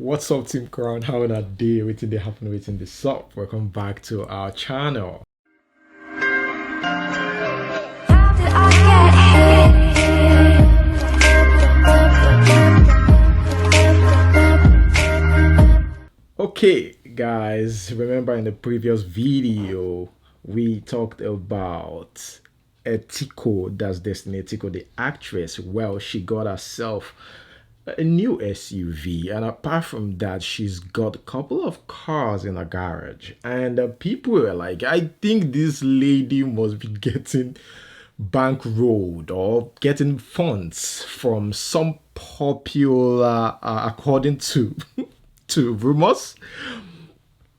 What's up, Team Crown? How are that day? Waiting they happen, waiting this up. Welcome back to our channel. Okay, guys, remember in the previous video we talked about Etiko, that's Destiny Etiko, the actress. Well, she got herself a new SUV, and apart from that, she's got a couple of cars in her garage. And people were like, I think this lady must be getting bankrolled or getting funds from some popular, according to rumors,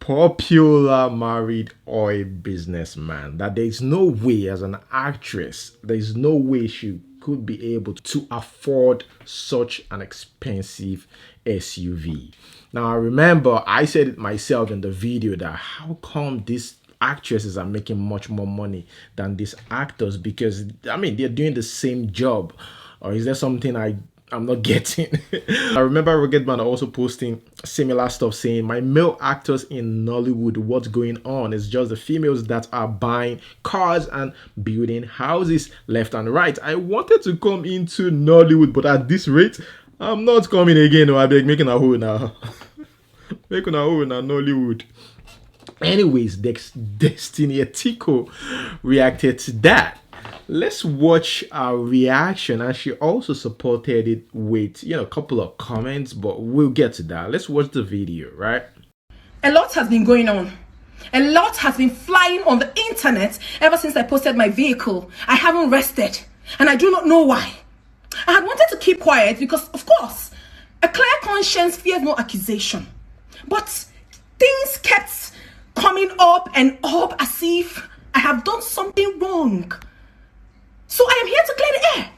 popular married oil businessman, that there's no way, as an actress, there's no way she could be able to afford such an expensive SUV. Now, I remember I said it myself in the video that how come these actresses are making much more money than these actors? Because I mean, they're doing the same job. Or is there something I'm not getting? I remember Rocketman also posting similar stuff saying, my male actors in Nollywood, what's going on? It's just the females that are buying cars and building houses left and right. I wanted to come into Nollywood, but at this rate, I'm not coming again. I beg, making a hole now. Making a hole now, Nollywood. Anyways, Destiny Etiko reacted to that. Let's watch our reaction, and she also supported it with a couple of comments, but we'll get to that. Let's watch the video, right? A lot has been going on. A lot has been flying on the internet ever since I posted my vehicle. I haven't rested, and I do not know why. I had wanted to keep quiet because, of course, a clear conscience fears no accusation. But things kept coming up and up as if I have done something wrong. So I am here to clear the air.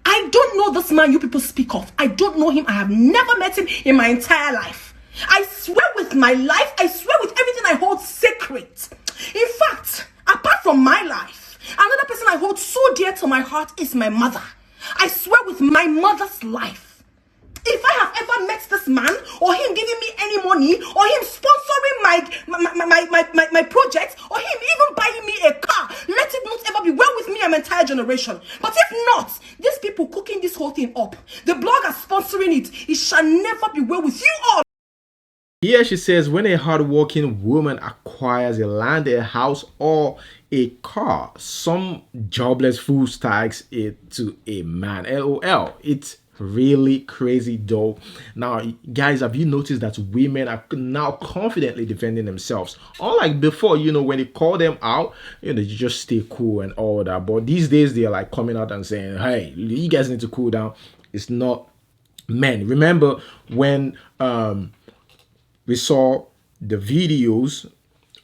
I don't know this man you people speak of. I don't know him. I have never met him in my entire life. I swear with my life, I swear with everything I hold sacred. In fact, apart from my life, another person I hold so dear to my heart is my mother. I swear with my mother's life. If I have ever met this man, or him giving me any money, or him sponsoring my project, or him even buying me a car, let it not ever be well with me and my entire generation. But if not, these people cooking this whole thing up, the blogger sponsoring it shall never be well with you all. Here she says, when a hardworking woman acquires a land, a house, or a car, some jobless fool tags it to a man. LOL. It's really crazy though. Now, guys, have you noticed that women are now confidently defending themselves? Unlike before, when they call them out, you just stay cool and all that. But these days, they're like coming out and saying, hey, you guys need to cool down. It's not men. Remember when we saw the videos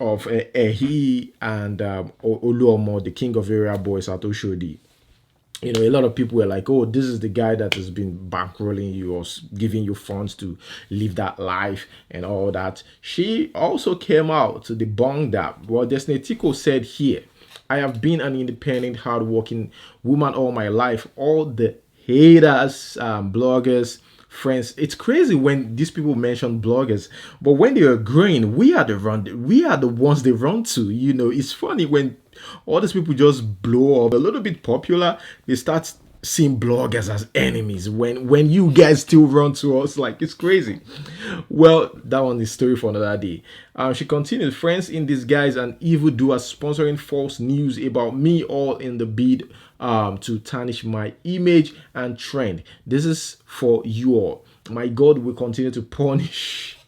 of he and Oluomo, the king of area boys at Oshodi. A lot of people were like, oh, this is the guy that has been bankrolling you or giving you funds to live that life and all that. She also came out to debunk that. Well, Destiny Etiko said here, I have been an independent, hardworking woman all my life. All the haters, bloggers, friends, it's crazy when these people mention bloggers, but when they are growing, we are the ones they run to. It's funny when all these people just blow up a little bit popular, they start seeing bloggers as enemies when you guys still run to us. Like, it's crazy. Well, that one is story for another day. She continued, friends in disguise and evildoers sponsoring false news about me, all in the bid to tarnish my image and trend. This is for you all. My God will continue to punish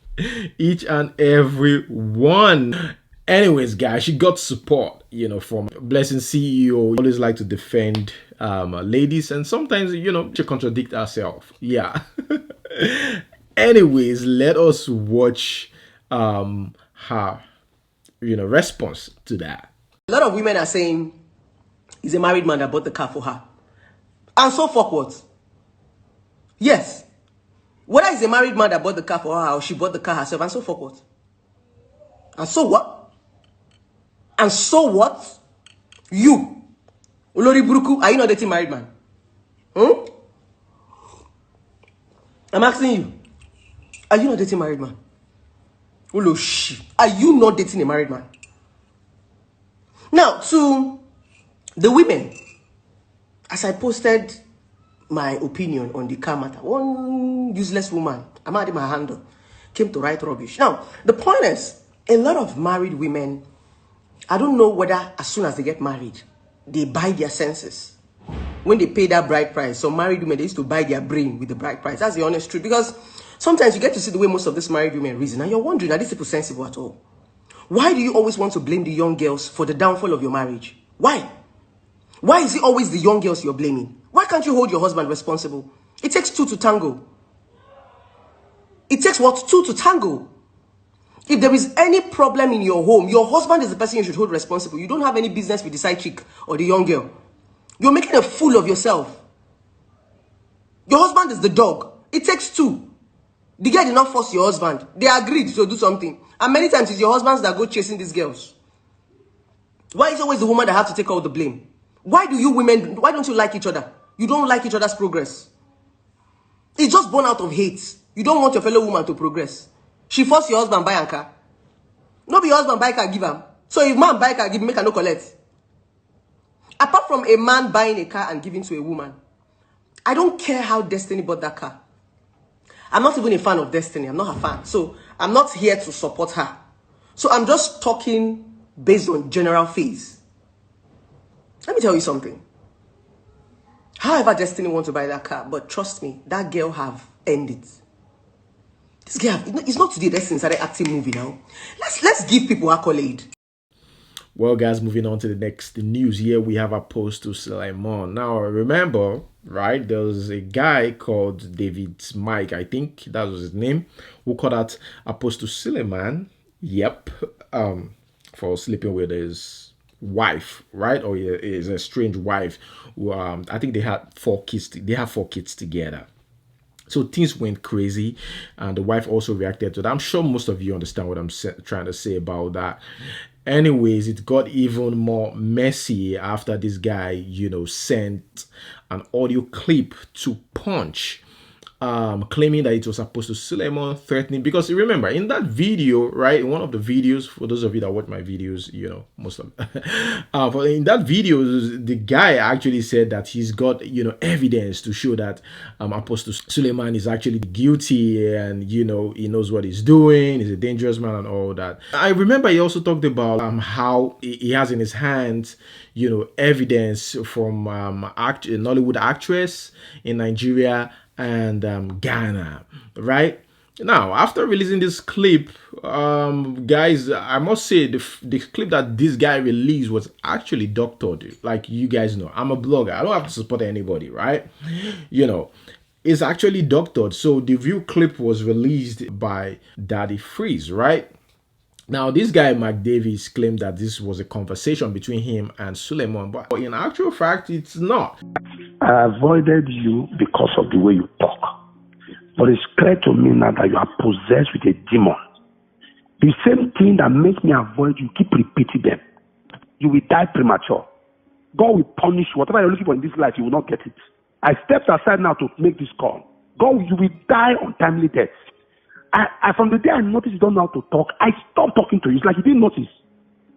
each and every one. Anyways, guys, she got support, from Blessing CEO. Always like to defend ladies, and sometimes, she contradict herself. Yeah. Anyways, let us watch her, response to that. A lot of women are saying it's a married man that bought the car for her. And so fuck what? Yes. Whether it's a married man that bought the car for her or she bought the car herself, and so fuck what? And so what? And so what? You, Olori Buruku, are you not dating married man? I'm asking you. Are you not dating a married man? Oloshi, are you not dating a married man? Now, to the women, as I posted my opinion on the car matter, one useless woman, I'm adding my handle, came to write rubbish. Now, the point is, a lot of married women, I don't know whether as soon as they get married, they buy their senses. When they pay that bride price, some married women, they used to buy their brain with the bride price. That's the honest truth. Because sometimes you get to see the way most of these married women reason, and you're wondering, are these people sensible at all? Why do you always want to blame the young girls for the downfall of your marriage? Why? Why is it always the young girls you're blaming? Why can't you hold your husband responsible? It takes two to tango. It takes what? Two to tango. If there is any problem in your home, your husband is the person you should hold responsible. You don't have any business with the side chick or the young girl. You're making a fool of yourself. Your husband is the dog. It takes two. The girl did not force your husband. They agreed to do something. And many times it's your husbands that go chasing these girls. Why is it always the woman that have to take all the blame? Why do you women, why don't you like each other? You don't like each other's progress. It's just born out of hate. You don't want your fellow woman to progress. She forced your husband buy a car. No be your husband buy car, give him. So if man buy car, give make her no collect. Apart from a man buying a car and giving to a woman, I don't care how Destiny bought that car. I'm not even a fan of Destiny. I'm not a fan. So I'm not here to support her. So I'm just talking based on general phase. Let me tell you something. However Destiny wants to buy that car, but trust me, that girl have ended. This girl, it's not today Destiny started acting movie now. Let's give people accolade. Well, guys, moving on to the next news. Here we have a post to Suleman. Now, remember, right, there was a guy called David Mike, I think that was his name, who called out Apostle Suleman, yep, for sleeping with his wife, right, or his estranged wife. Who, I think they had 4 kids. They have 4 kids together. So things went crazy, and the wife also reacted to that. I'm sure most of you understand what I'm trying to say about that. Anyways, it got even more messy after this guy, sent an audio clip to Punch, claiming that it was Apostle Suleman threatening. Because remember, in that video, right, in one of the videos, for those of you that watch my videos, most of but in that video, the guy actually said that he's got, evidence to show that Apostle Suleman is actually guilty, and, he knows what he's doing, he's a dangerous man and all that. I remember he also talked about how he has in his hands, evidence from a Nollywood actress in Nigeria and Ghana, right? Now, after releasing this clip, guys, I must say the clip that this guy released was actually doctored. Like you guys know, I'm a blogger. I don't have to support anybody, right? It's actually doctored. So the view clip was released by Daddy Freeze, right? Now, this guy, Mark Davis, claimed that this was a conversation between him and Suleman, but in actual fact, it's not. I avoided you because of the way you talk. But it's clear to me now that you are possessed with a demon. The same thing that makes me avoid you, keep repeating them. You will die premature. God will punish you. Whatever you're looking for in this life, you will not get it. I stepped aside now to make this call. God, you will die untimely death. I from the day I noticed you don't know how to talk, I stopped talking to you. It's like you didn't notice.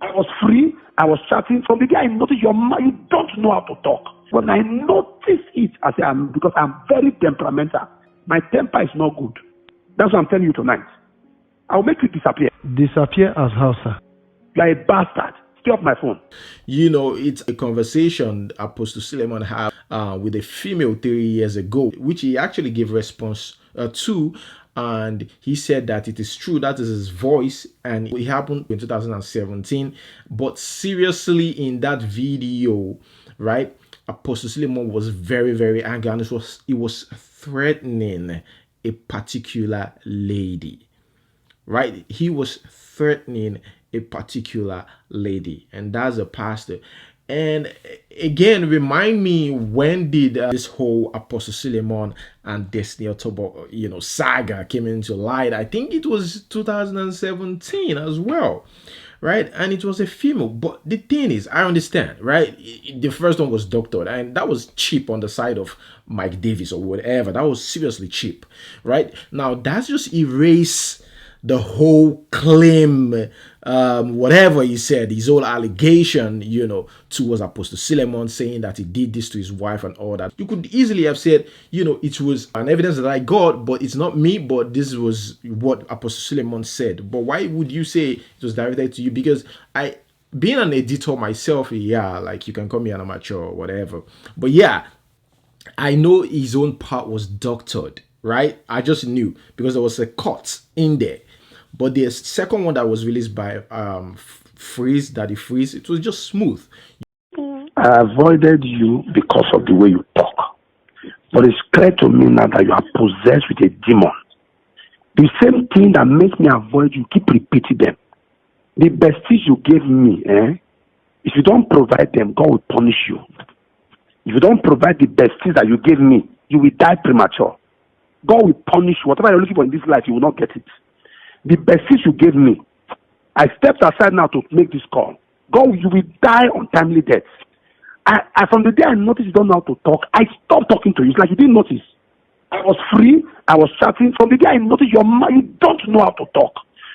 I was free. I was chatting. From the day I noticed your mind, you don't know how to talk. When I notice it, I say, because I'm very temperamental. My temper is not good. That's what I'm telling you tonight. I'll make you disappear. Disappear as how, sir? You're a bastard. Stay off my phone. It's a conversation Apostle Suleman had with a female 3 years ago, which he actually gave response to. And he said that it is true, that is his voice, and it happened in 2017. But seriously, in that video, right, Apostle Suleman was very, very angry, and it was threatening a particular lady, right? He was threatening a particular lady, and that's a pastor. And again, remind me, when did this whole Apostle Suleman and Destiny October, saga came into light? I think it was 2017 as well, right? And it was a female. But the thing is, I understand, right? The first one was doctored, and that was cheap on the side of Mike Davis or whatever. That was seriously cheap, right? Now that's just erase the whole claim, whatever he said, his whole allegation, towards Apostle Suleman, saying that he did this to his wife and all that. You could easily have said, it was an evidence that I got, but it's not me, but this was what Apostle Suleman said. But why would you say it was directed to you? Because being an editor myself, yeah, like you can call me an amateur or whatever. But yeah, I know his own part was doctored, right? I just knew because there was a cut in there. But the second one that was released by Daddy Freeze, it was just smooth. I avoided you because of the way you talk. But it's clear to me now that you are possessed with a demon. The same thing that makes me avoid you, keep repeating them. The besties you gave me, if you don't provide them, God will punish you. If you don't provide the besties that you gave me, you will die premature. God will punish you. Whatever you're looking for in this life, you will not get it. The besties you gave me, I stepped aside now to make this call. God, you will die untimely death. I from the day I noticed you don't know how to talk, I stopped talking to you. It's like you didn't notice. I was free. I was chatting. From the day I noticed your mind, you don't know how to talk.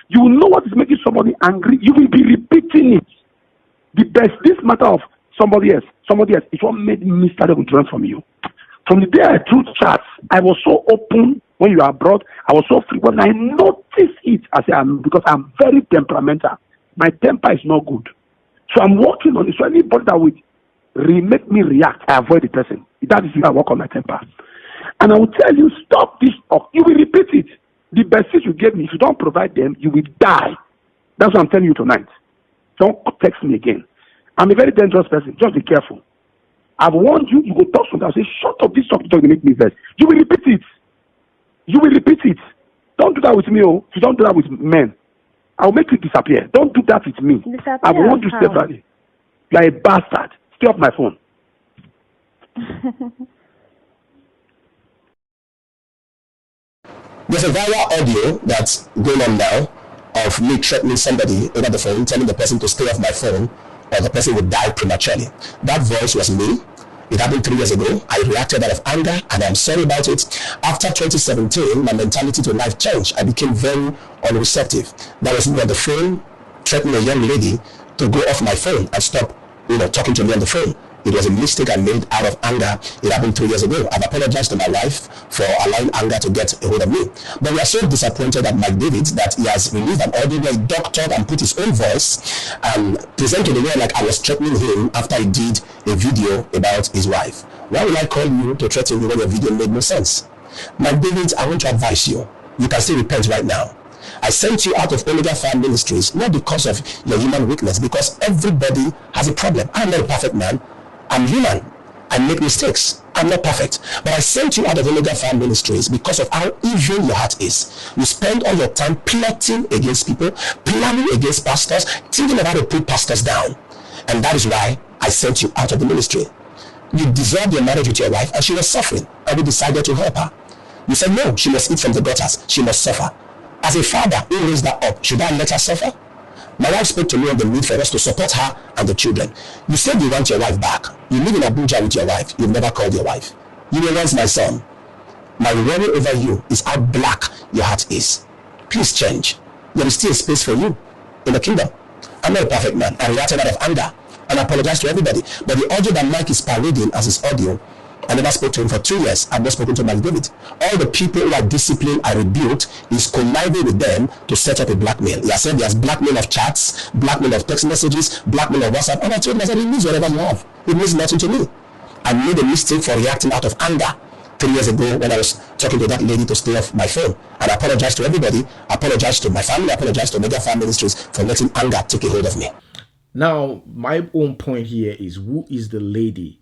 You will know what is making somebody angry. You will be repeating it. This matter of somebody else, it's what made me start withdrawing from you. From the day I threw chats, I was so open when you were abroad. I was so free. When I noticed it, I said, because I'm very temperamental. My temper is not good. So I'm working on it. So anybody that would make me react, I avoid the person. That is how I work on my temper. And I will tell you, stop this talk. You will repeat it. The message you gave me, if you don't provide them, you will die. That's what I'm telling you tonight. Don't text me again. I'm a very dangerous person. Just be careful. I've warned you. You go talk something. I'll say, shut up. This talk to make me vex. You will repeat it. You will repeat it. Don't do that with me. Oh, if you don't do that with men, I'll make you disappear. Don't do that with me. I want you separately. You are a bastard. Stay off my phone. There's a viral audio that's going on now of me threatening somebody over the phone, telling the person to stay off my phone or the person would die prematurely. That voice was me. It happened 3 years ago. I reacted out of anger and I'm sorry about it. After 2017, my mentality to life changed. I became very unreceptive. That was me on the phone, threatening a young lady to go off my phone and stop, talking to me on the phone. It was a mistake I made out of anger. It happened 3 years ago. I've apologized to my wife for allowing anger to get a hold of me. But we are so disappointed at Mike David that he has released an audio where he doctored and put his own voice and presented the way like I was threatening him after he did a video about his wife. Why will I call you to threaten you when your video made no sense? Mike David, I want to advise you. You can still repent right now. I sent you out of Omega Fan Ministries, not because of your human weakness, because everybody has a problem. I'm not a perfect man. I'm human. I make mistakes. I'm not perfect. But I sent you out of Omega Fan Ministries because of how evil your heart is. You spend all your time plotting against people, planning against pastors, thinking about to put pastors down. And that is why I sent you out of the ministry. You dissolved your marriage with your wife and she was suffering. And we decided to help her. You said, no, she must eat from the gutters. She must suffer. As a father who raised her up, should I let her suffer? My wife spoke to me on the need for us to support her and the children. You said you want your wife back. You live in Abuja with your wife. You've never called your wife. You were once my son. My worry over you is how black your heart is. Please change. There is still a space for you in the kingdom. I'm not a perfect man. I reacted out of anger and I apologize to everybody. But the audio that Mike is parading as his audio, I never spoke to him for 2 years. I've not spoken to Mike David. All the people who are disciplined, I rebuked, is conniving with them to set up a blackmail. He has said there's blackmail of chats, blackmail of text messages, blackmail of WhatsApp. And I told him, I said, it means whatever you have. It means nothing to me. I made a mistake for reacting out of anger 3 years ago when I was talking to that lady to stay off my phone. And I apologize to everybody. I apologize to my family. I apologize to Mega Fan Ministries for letting anger take a hold of me. Now, my own point here is, who is the lady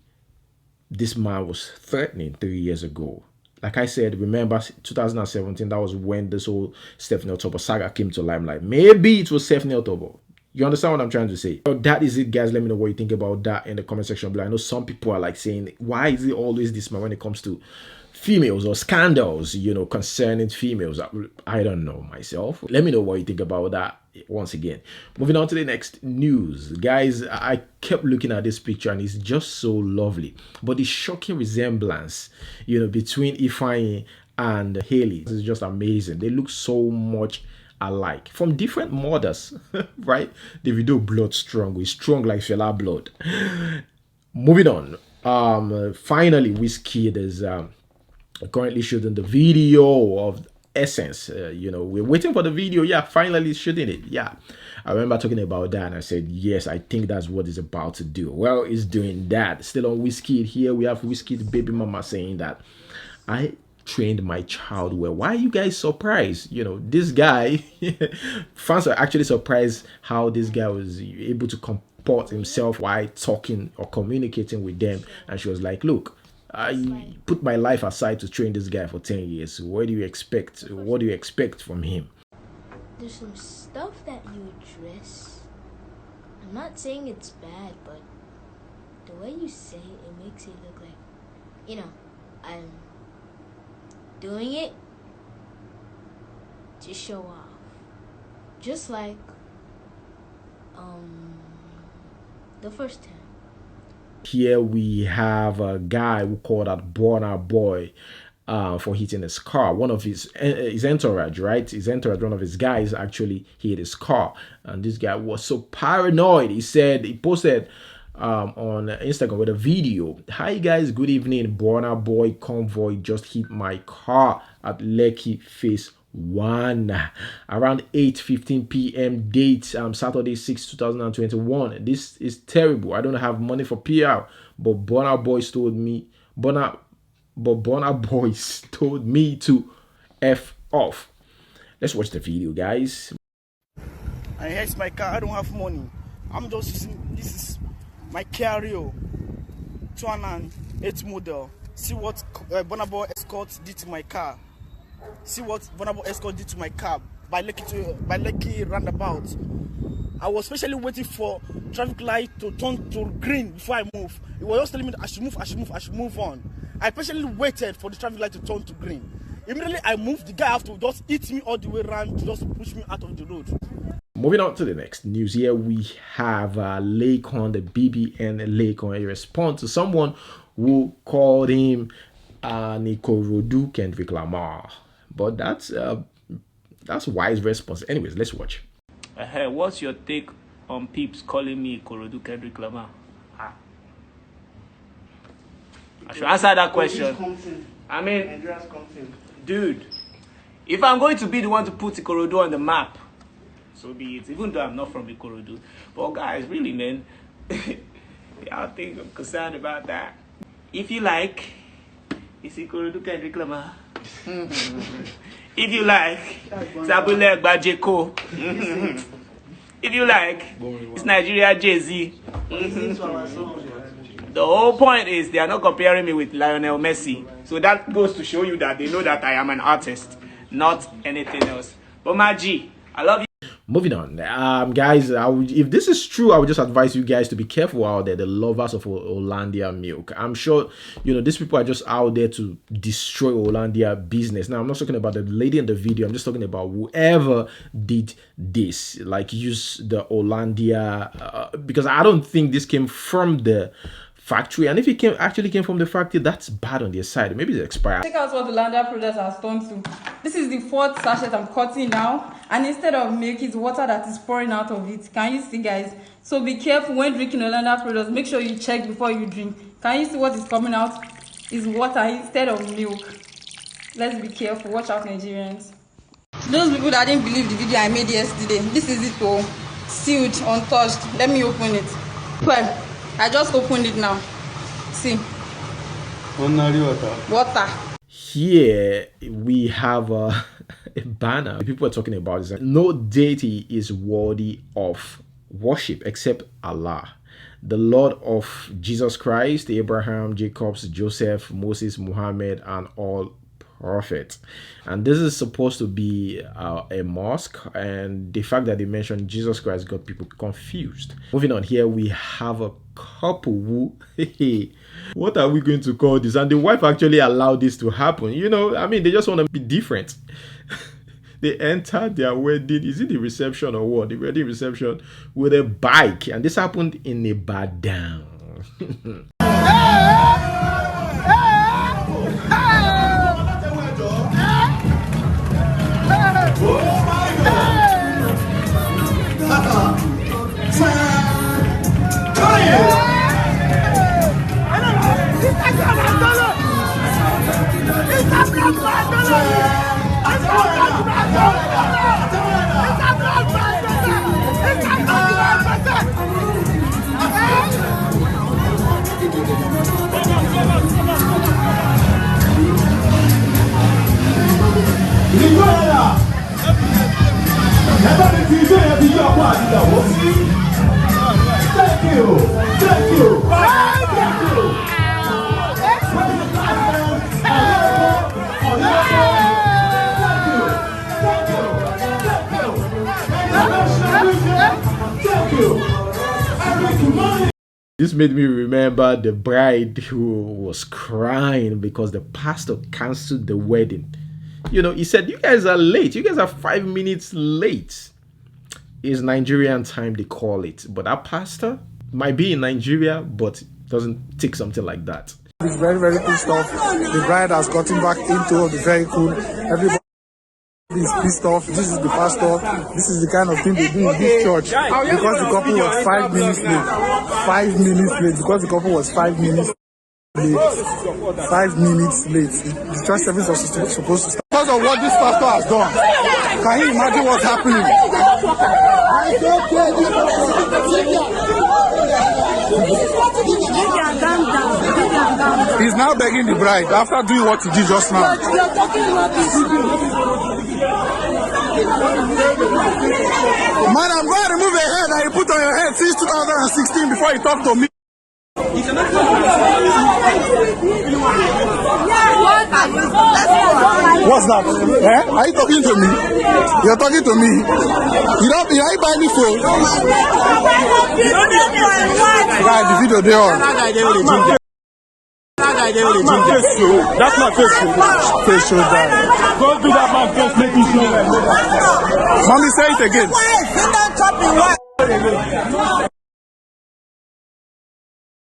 this man was threatening 3 years ago? Like I said, remember 2017, that was when this whole Stephanie Otobo saga came to limelight. Maybe it was Stephanie Otobo. You understand what I'm trying to say? So that is it, guys. Let me know what you think about that in the comment section below. I know some people are like saying, why is it always this man when it comes to females or scandals, concerning females. I don't know myself. Let me know what you think about that. Once again, moving on to the next news, guys. I kept looking at this picture and it's just so lovely, but the shocking resemblance, between Ifeanyi and Haley is just amazing. They look so much alike from different mothers, right? The video blood strong, we strong like Fela blood. Moving on, finally, Wizkid is currently shooting the video of Essence. We're waiting for the video. Yeah, finally shooting it. Yeah, I remember talking about that and I said, yes, I think that's what it's about to do. Well, it's doing that. Still on Wizkid. Here we have Wizkid's baby mama saying that I trained my child well. Why are you guys surprised? This guy, fans are actually surprised how this guy was able to comport himself while talking or communicating with them. And she was like, look, I put my life aside to train this guy for 10 years. What do you expect? What do you expect from him? There's some stuff that you address. I'm not saying it's bad, but the way you say it makes it look like, I'm doing it to show off. Just like the first time. Here we have a guy who called out Burna Boy for hitting his car. One of his entourage, right? His entourage, one of his guys actually hit his car. And this guy was so paranoid. He posted on Instagram with a video. Hi guys, good evening. Burna Boy convoy just hit my car at Lekki Phase 1 around 8:15 p.m. date Saturday 6 2021. This is terrible. I don't have money for PR, but Burna Boys told me to F off. Let's watch the video, guys. And here's my car. I don't have money. I'm just using this is my Kia Rio 2008 model. See what Burna Boy Escort did to my car. See what Burna Boy Escort did to my car by Lekki roundabout. I was especially waiting for traffic light to turn to green before I move. It was just telling me that I should move on. I patiently waited for the traffic light to turn to green. Immediately I moved, the guy have to just hit me all the way around to just push me out of the road. Moving on to the next news, here we have Lakon, the BBN Lakon, a response to someone who called him Nikorodu Kendrick Lamar. But that's wise response. Anyways, let's watch. What's your take on peeps calling me Nikorodu Kendrick Lamar? I should answer that question. I mean, dude, if I'm going to be the one to put Ikorodu on the map, so be it, even though I'm not from Ikorodu. But guys, really, man, y'all think I'm concerned about that? If you like, it's Ikorodu Kendrick Lamar. If you like, Sabule Gbajeko. If you like, it's Nigeria Jay-Z. The whole point is they are not comparing me with Lionel Messi. So that goes to show you that they know that I am an artist, not anything else. But my G, I love you. Moving on, guys, if this is true, I would just advise you guys to be careful out there, the lovers of Hollandia milk. I'm sure, these people are just out there to destroy Hollandia business. Now, I'm not talking about the lady in the video. I'm just talking about whoever did this, like use the Hollandia, because I don't think this came from the factory, and if it actually came from the factory, that's bad on their side. Maybe it's expired. Check out what the Hollandia products has turned to. This is the fourth sachet I'm cutting now, and instead of milk, it's water that is pouring out of it. Can you see, guys? So be careful when drinking Hollandia products. Make sure you check before you drink. Can you see what is coming out? Is water instead of milk. Let's be careful. Watch out, Nigerians. Those people that didn't believe the video I made yesterday, this is it, oh, sealed, untouched. Let me open it. Well, I just opened it now. See. Water. Here we have a banner. People are talking about this. No deity is worthy of worship except Allah, the Lord of Jesus Christ, Abraham, Jacob, Joseph, Moses, Muhammad, and all Perfect. And this is supposed to be a mosque, and the fact that they mentioned Jesus Christ got people confused. Moving on, here we have a couple who what are we going to call this? And the wife actually allowed this to happen. You know, I mean, they just want to be different. They entered their wedding, is it the reception or what? The wedding reception with a bike, and this happened in Ibadan. This made me remember the bride who was crying because the pastor canceled the wedding. You know, he said, you guys are late. You guys are 5 minutes late. It's Nigerian time, they call it. But that pastor might be in Nigeria, but doesn't take something like that. It's very, very cool stuff. The bride has gotten back into the vehicle. Everybody is pissed off. This is the pastor. This is the kind of thing they do in this church. Because the couple was 5 minutes late. 5 minutes late. Because the couple was 5 minutes late. 5 minutes late. The church service was supposed to start. Because of what this pastor has done, can you imagine what's happening? He's now begging the bride after doing what he did just now. Man, I'm going to remove a hair that you put on your head since 2016 before you talk to me. What's that? Eh? Are you talking to me? You're talking to me. You don't buy any phone. Guys, the video they on. That's not face show. Face show that. Go do that man face, make me show. Mommy, say it again.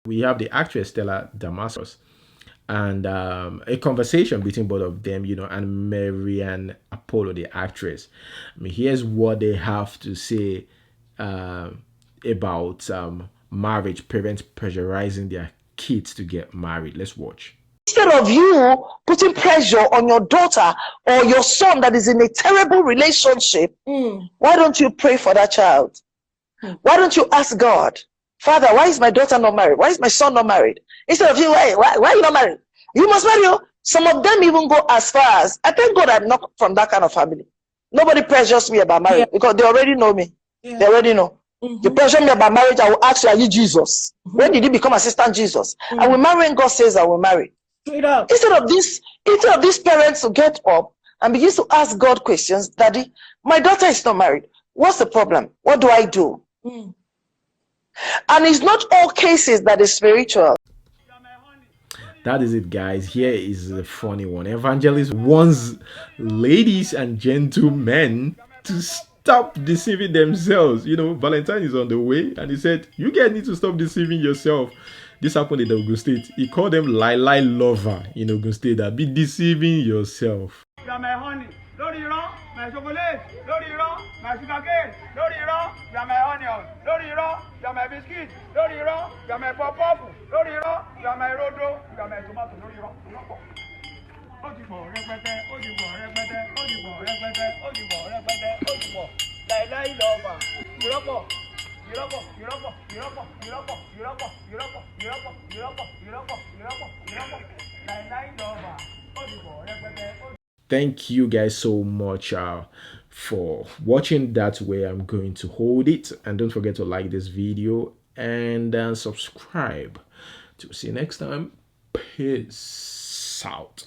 We have the actress Stella Damasus, and a conversation between both of them, you know, and Marianne Apollo, the actress. I mean, here's what they have to say about marriage, parents pressurizing their kids to get married. Let's watch. Instead of you putting pressure on your daughter or your son that is in a terrible relationship, why don't you pray for that child? Why don't you ask God, Father, why is my daughter not married? Why is my son not married? Instead of you, why are you not married? You must marry. Some of them even go as far as, I thank God I'm not from that kind of family. Nobody pressures me about marriage because they already know me. They already know. You pressure me about marriage, I will ask you, are you Jesus? When did you become assistant Jesus? I will marry when God says I will marry. Instead of these parents to get up and begin to ask God questions, Daddy, my daughter is not married. What's the problem? What do I do? And it's not all cases that is spiritual. That is it, guys. Here is the funny one. Evangelist wants ladies and gentlemen to stop deceiving themselves. You know, Valentine is on the way, and he said, you guys need to stop deceiving yourself. This happened in Ogun State. He called them lie lover in Ogun State, that be deceiving yourself. You are my honey, Lord Iran, my chocolate, Lord Iran, my sugar cane, Lord Iran, you are my onion, Lord Iran, you are my biscuit, Lord Iran, you are my pop-pop, Lord Iran, you are my rodo, you are my tomato, Lord Iran. Ojúbọ rẹpẹtẹ, ojúbọ rẹpẹtẹ, ojúbọ rẹpẹtẹ, ojúbọ rẹpẹtẹ, ojúbọ. Láíláí lọ́ọ̀bà, ìrọ́pọ̀, ìrọ́pọ̀, ìrọ́pọ̀, ìrọ́pọ̀, ìrọ́pọ̀, ìrọ́pọ̀, ìrọ́pọ̀, ìrọ́pọ̀, ìrọ́pọ̀, ìrọ́pọ̀, ìrọ́pọ̀, ìrọ́pọ̀. Láíláí lọ́ọ̀bà, ojúbọ rẹpẹtẹ. Thank you guys so much for watching. That's where I'm going to hold it, and don't forget to like this video and subscribe. To see you next time. Peace out.